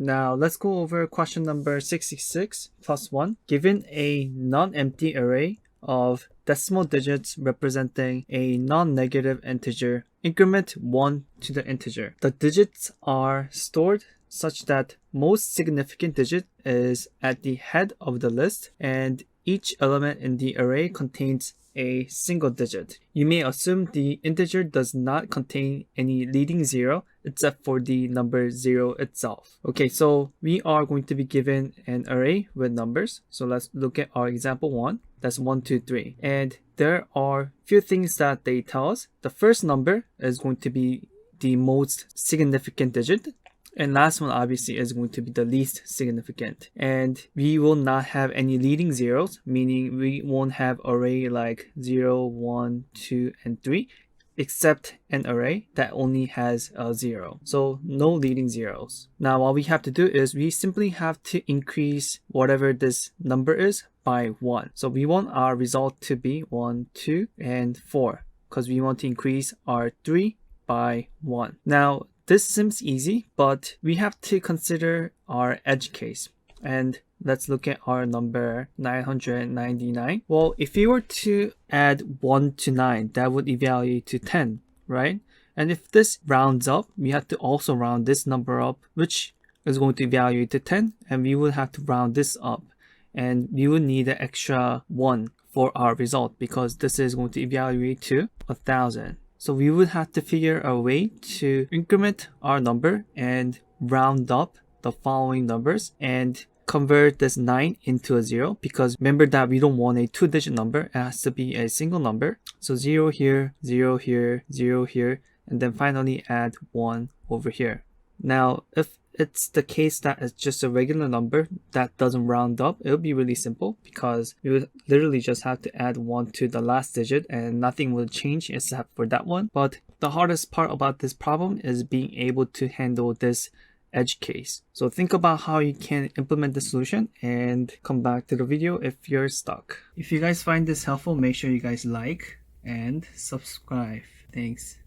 Now let's go over question number 66 plus 1. Given a non-empty array of decimal digits representing a non-negative integer, increment 1 to the integer. The digits are stored such that most significant digit is at the head of the list and each element in the array contains a single digit. You may assume the integer does not contain any leading zero except for the number 0 itself. Okay, so we are going to be given an array with numbers. So let's look at our example 1. That's 1, 2, 3. And there are few things that they tell us. The first number is going to be the most significant digit. And last one obviously is going to be the least significant. And we will not have any leading zeros, meaning we won't have array like 0, 1, 2, and 3, except an array that only has a 0. So no leading zeros. Now what we have to do is we simply have to increase whatever this number is by 1. So we want our result to be 1, 2, and 4 because we want to increase our 3 by 1. Now this seems easy, but we have to consider our edge case. And let's look at our number 999. Well, if we were to add 1 to 9, that would evaluate to 10, right? And if this rounds up, we have to also round this number up, which is going to evaluate to 10, and we would have to round this up. And we would need an extra 1 for our result because this is going to evaluate to 1,000. So we would have to figure a way to increment our number and round up the following numbers and convert this 9 into a 0 because remember that we don't want a 2-digit number. It has to be a single number. So 0 here, 0 here, 0 here, and then finally add 1 over here. Now, if it's the case that it's just a regular number that doesn't round up, it would be really simple because we would literally just have to add 1 to the last digit and nothing will change except for that one. But the hardest part about this problem is being able to handle this edge case. So think about how you can implement the solution and come back to the video if you're stuck. If you guys find this helpful, make sure you guys like and subscribe. Thanks.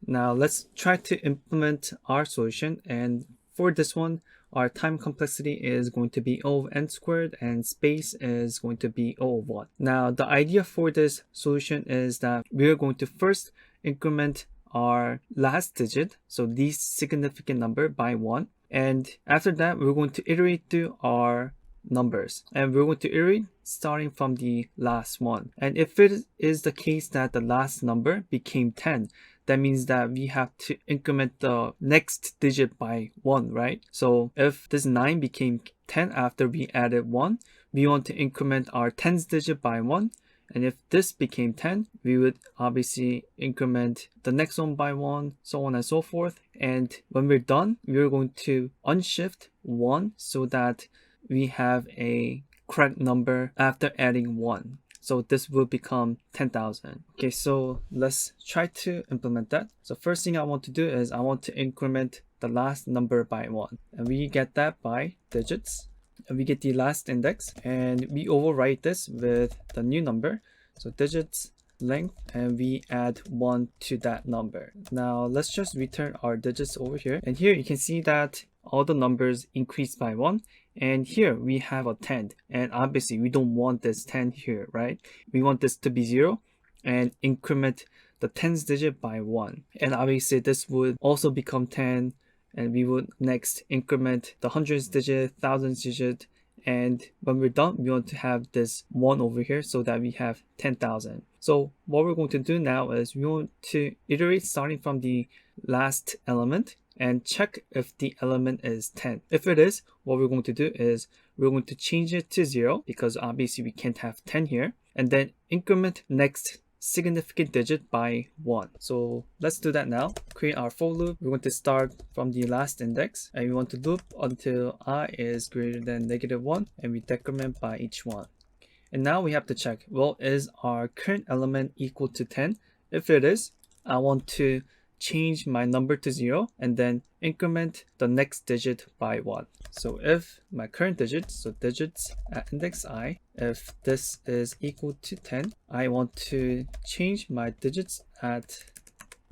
Now let's try to implement our solution, and for this one our time complexity is going to be O of n squared and space is going to be O of 1. Now the idea for this solution is that we're going to first increment our last digit, so least significant number, by 1, and after that we're going to iterate through our numbers and we're going to iterate starting from the last one. And if it is the case that the last number became 10, that means that we have to increment the next digit by 1, right? So if this 9 became 10 after we added 1, we want to increment our 10th digit by 1. And if this became 10, we would obviously increment the next one by 1, so on and so forth. And when we're done, we're going to unshift 1 so that we have a correct number after adding 1. So this will become 10,000. Okay, so let's try to implement that. So first thing I want to do is I want to increment the last number by 1. And we get that by digits. And we get the last index. And we overwrite this with the new number. So digits length, and we add 1 to that number. Now let's just return our digits over here. And here you can see that all the numbers increased by 1. And here we have a 10, and obviously we don't want this 10 here, right? We want this to be 0 and increment the 10th digit by 1. And obviously this would also become 10, and we would next increment the 100th digit, 1000th digit, and when we're done we want to have this 1 over here so that we have 10,000. So what we're going to do now is we want to iterate starting from the last element and check if the element is 10. If it is, what we're going to do is we're going to change it to 0 because obviously we can't have 10 here, and then increment next significant digit by 1. So let's do that now. Create our for loop. We're going to start from the last index and we want to loop until I is greater than -1, and we decrement by each one. And now we have to check, well, is our current element equal to 10? If it is, I want to change my number to 0 and then increment the next digit by 1. So if my current digit, so digits at index I, if this is equal to 10, I want to change my digits at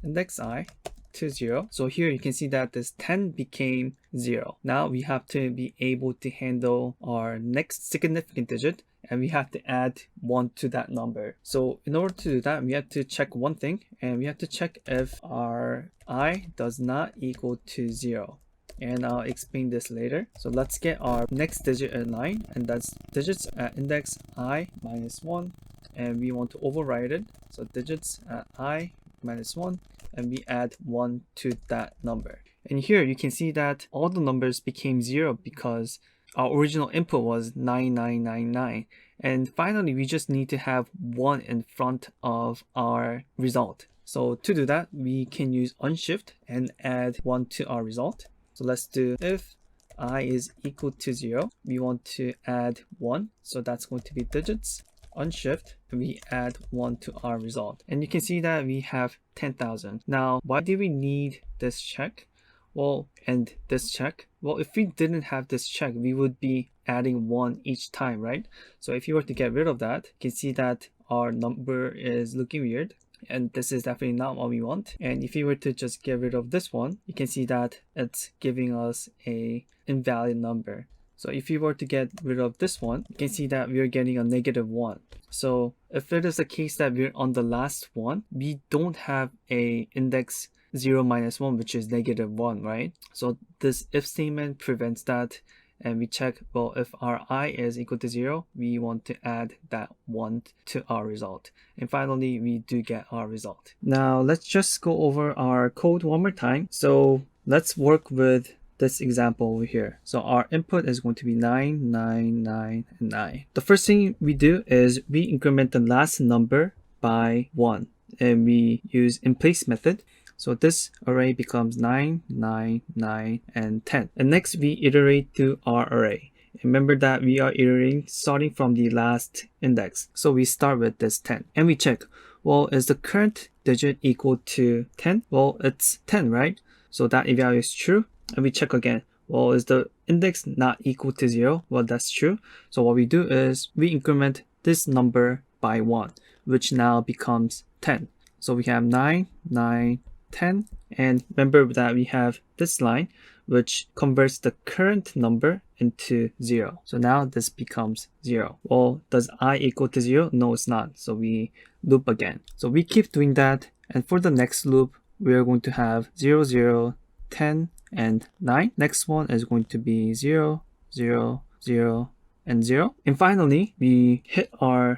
index I to 0. So here you can see that this 10 became 0. Now we have to be able to handle our next significant digit, and we have to add 1 to that number. So in order to do that, we have to check one thing, and we have to check if our I does not equal to 0. And I'll explain this later. So let's get our next digit at 9, and that's digits at index I minus 1, and we want to override it. So digits at I minus 1, and we add 1 to that number. And here you can see that all the numbers became 0 because our original input was 9999. And finally, we just need to have 1 in front of our result. So to do that, we can use unshift and add 1 to our result. So let's do if I is equal to 0, we want to add 1. So that's going to be digits, unshift, and we add 1 to our result. And you can see that we have 10,000. Now, why do we need this check? Well, and this check? Well, if we didn't have this check, we would be adding 1 each time, right? So if you were to get rid of that, you can see that our number is looking weird. And this is definitely not what we want. And if you were to just get rid of this one, you can see that it's giving us a invalid number. So if you were to get rid of this one, you can see that we're getting a -1. So if it is the case that we're on the last one, we don't have a index 0 minus 1, which is -1, right? So this if statement prevents that. And we check, well, if our I is equal to 0, we want to add that 1 to our result. And finally, we do get our result. Now, let's just go over our code one more time. So let's work with this example over here. So our input is going to be 9, 9, 9, and 9. The first thing we do is we increment the last number by 1. And we use in place method. So this array becomes 9, 9, 9, and 10. And next we iterate through our array. Remember that we are iterating starting from the last index. So we start with this 10. And we check, well, is the current digit equal to 10? Well, it's 10, right? So that value is true. And we check again, well, is the index not equal to 0? Well, that's true. So what we do is we increment this number by 1, which now becomes 10. So we have 9, 9, 10, and remember that we have this line which converts the current number into 0. So now this becomes 0. Well, does I equal to 0? No, it's not. So we loop again. So we keep doing that, and for the next loop we are going to have 0, 0, 10, and 9. Next one is going to be 0, 0, 0, and 0. And finally, we hit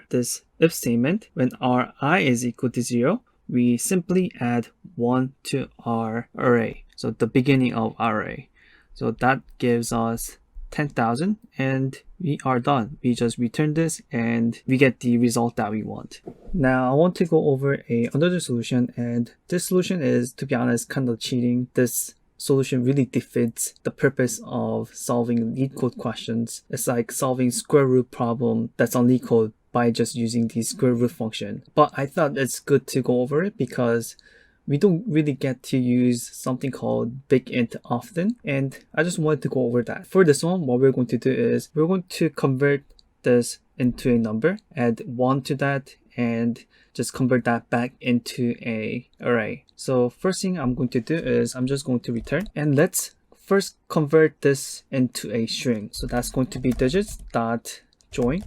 this if statement. When our I is equal to 0, we simply add 1 to our array. So the beginning of our array. So that gives us 10,000, and we are done. We just return this and we get the result that we want. Now I want to go over another solution, and this solution is, to be honest, kind of cheating. This solution really defeats the purpose of solving LeetCode questions. It's like solving square root problem that's on LeetCode by just using the square root function. But I thought it's good to go over it because we don't really get to use something called big int often, and I just wanted to go over that. For this one, what we're going to do is we're going to convert this into a number, add 1 to that, and just convert that back into a array. So first thing I'm going to do is I'm just going to return, and let's first convert this into a string. So that's going to be digits dot join.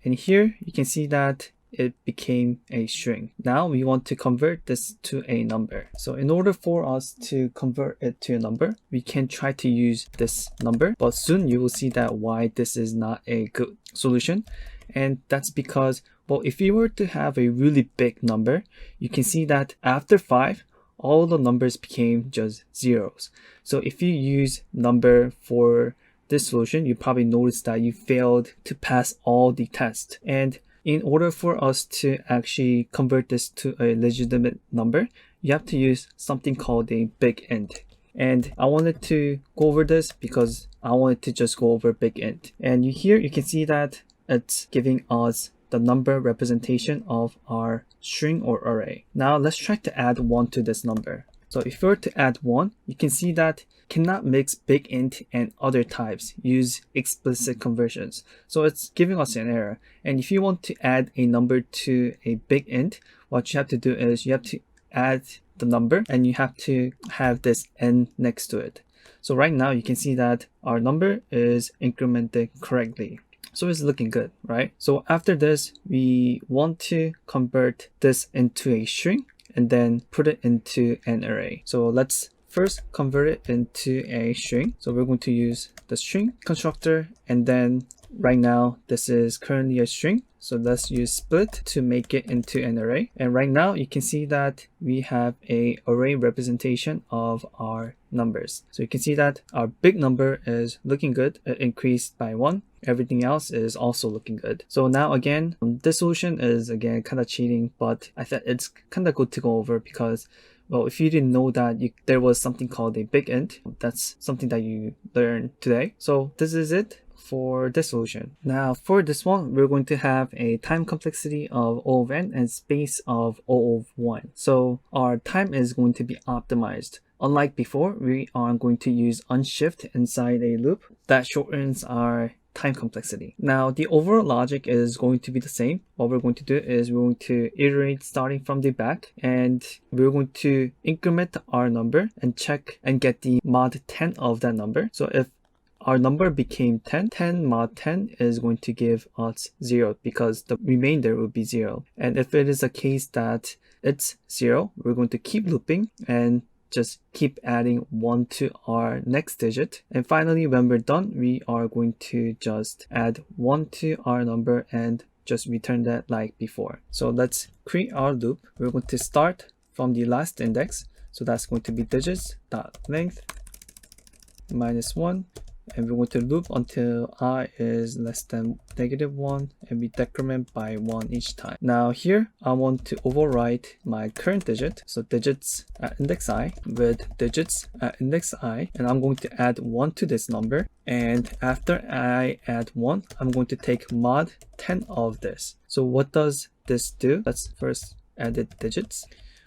And here you can see that it became a string. Now we want to convert this to a number. So in order for us to convert it to a number, we can try to use this number, but soon you will see that why this is not a good solution. And that's because, well, if you were to have a really big number, you can see that after 5, all the numbers became just zeros. So if you use number for this solution, you probably noticed that you failed to pass all the tests. And in order for us to actually convert this to a legitimate number, you have to use something called a big int. And I wanted to go over this because I wanted to just go over big int. And here you can see that it's giving us the number representation of our string or array. Now let's try to add 1 to this number. So if we were to add 1, you can see that cannot mix big int and other types, use explicit conversions. So it's giving us an error. And if you want to add a number to a big int, what you have to do is you have to add the number and you have to have this n next to it. So right now you can see that our number is incremented correctly. So it's looking good, right? So after this, we want to convert this into a string and then put it into an array. So let's first convert it into a string. So we're going to use the string constructor, and then right now this is currently a string. So let's use split to make it into an array. And right now you can see that we have a array representation of our numbers. So you can see that our big number is looking good. It increased by 1. Everything else is also looking good. So now again, this solution is again kind of cheating, but I thought it's kind of good to go over because, well, if you didn't know that there was something called a big int, that's something that you learned today. So this is it for this solution. Now for this one, we're going to have a time complexity of O of n and space of O of 1. So our time is going to be optimized. Unlike before, we are going to use unshift inside a loop that shortens our time complexity. Now the overall logic is going to be the same. What we're going to do is we're going to iterate starting from the back, and we're going to increment our number and check and get the mod 10 of that number. So if our number became 10, 10 mod 10 is going to give us 0 because the remainder will be 0. And if it is a case that it's 0, we're going to keep looping and just keep adding 1 to our next digit. And finally, when we're done, we are going to just add 1 to our number and just return that like before. So let's create our loop. We're going to start from the last index. So that's going to be digits.length -1. And we're going to loop until I is less than -1, and we decrement by 1 each time. Now here, I want to overwrite my current digit, so digits at index I with digits at index I, and I'm going to add 1 to this number. And after I add 1, I'm going to take mod 10 of this. So what does this do? Let's first edit digits.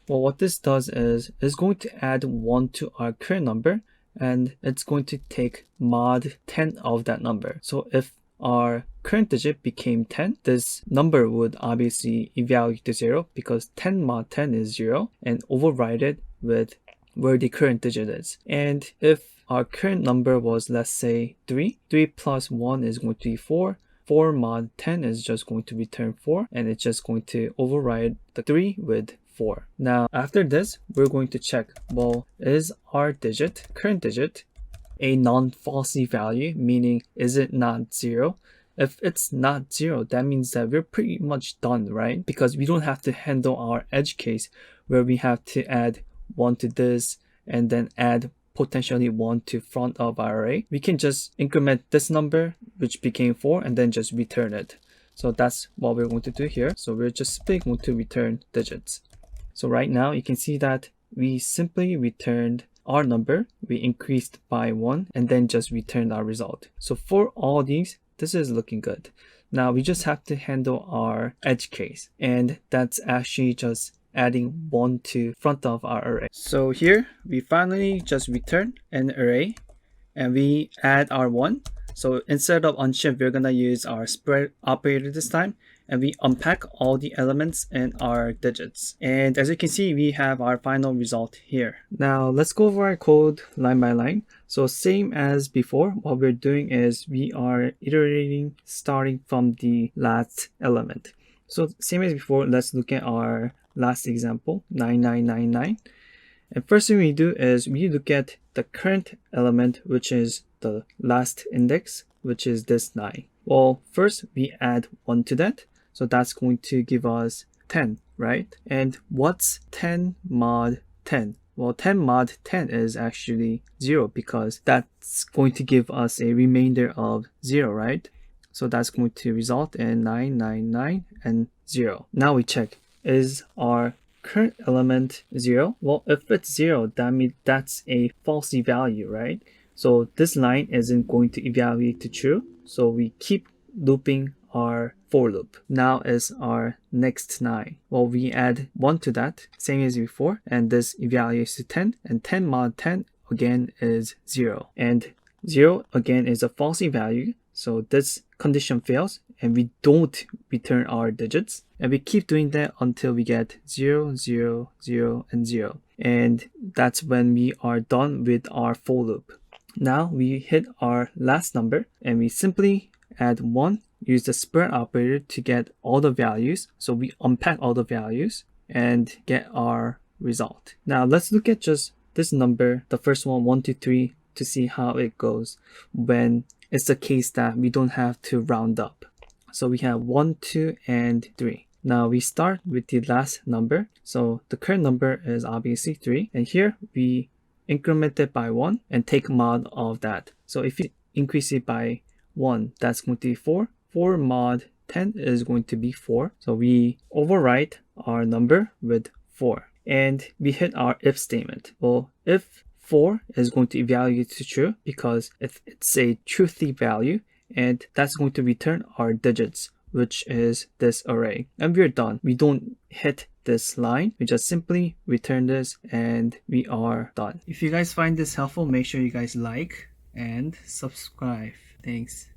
Well, what this does is it's going to add 1 to our current number, and it's going to take mod 10 of that number. So if our current digit became 10, this number would obviously evaluate to 0 because 10 mod 10 is 0, and override it with where the current digit is. And if our current number was, let's say 3 plus 1 is going to be 4. 4 mod 10 is just going to return 4, and it's just going to override the 3 with 4. Now after this, we're going to check, well, is our digit, current digit, a non-falsy value, meaning is it not 0? If it's not 0, that means that we're pretty much done, right? Because we don't have to handle our edge case where we have to add 1 to this and then add potentially 1 to front of our array. We can just increment this number, which became 4, and then just return it. So that's what we're going to do here. So we're just simply going to return digits. So right now you can see that we simply returned our number, we increased by 1, and then just returned our result. So for all these, this is looking good. Now we just have to handle our edge case, and that's actually just adding 1 to front of our array. So here we finally just return an array and we add our 1. So instead of unshift, we're gonna use our spread operator this time, and we unpack all the elements in our digits. And as you can see, we have our final result here. Now let's go over our code line by line. So same as before, what we're doing is we are iterating starting from the last element. So same as before, let's look at our last example, 9999. And first thing we do is we look at the current element, which is the last index, which is this 9. Well, first we add 1 to that. So that's going to give us 10, right? And what's 10 mod 10? Well, 10 mod 10 is actually 0 because that's going to give us a remainder of 0, right? So that's going to result in 999 and 0. Now we check, is our current element 0? Well, if it's 0, that means that's a falsy value, right? So this line isn't going to evaluate to true. So we keep looping our for loop. Now is our next 9. Well, we add 1 to that, same as before, and this evaluates to 10, and 10 mod 10 again is 0. And 0 again is a falsy value. So this condition fails. and we don't return our digits. And we keep doing that until we get 0, 0, 0, and 0. And that's when we are done with our for loop. Now we hit our last number and we simply add 1, use the spread operator to get all the values. So we unpack all the values and get our result. Now let's look at just this number, the first one, 1, 2, 3, to see how it goes when it's the case that we don't have to round up. So we have 1, 2, and 3. Now we start with the last number. So the current number is obviously 3. And here we increment it by 1 and take mod of that. So if you increase it by 1, that's going to be 4. 4 mod 10 is going to be 4. So we overwrite our number with 4. And we hit our if statement. Well, if 4 is going to evaluate to true because it's a truthy value, and that's going to return our digits, which is this array. And we're done. We don't hit this line. We just simply return this and we are done. If you guys find this helpful, make sure you guys like and subscribe. Thanks.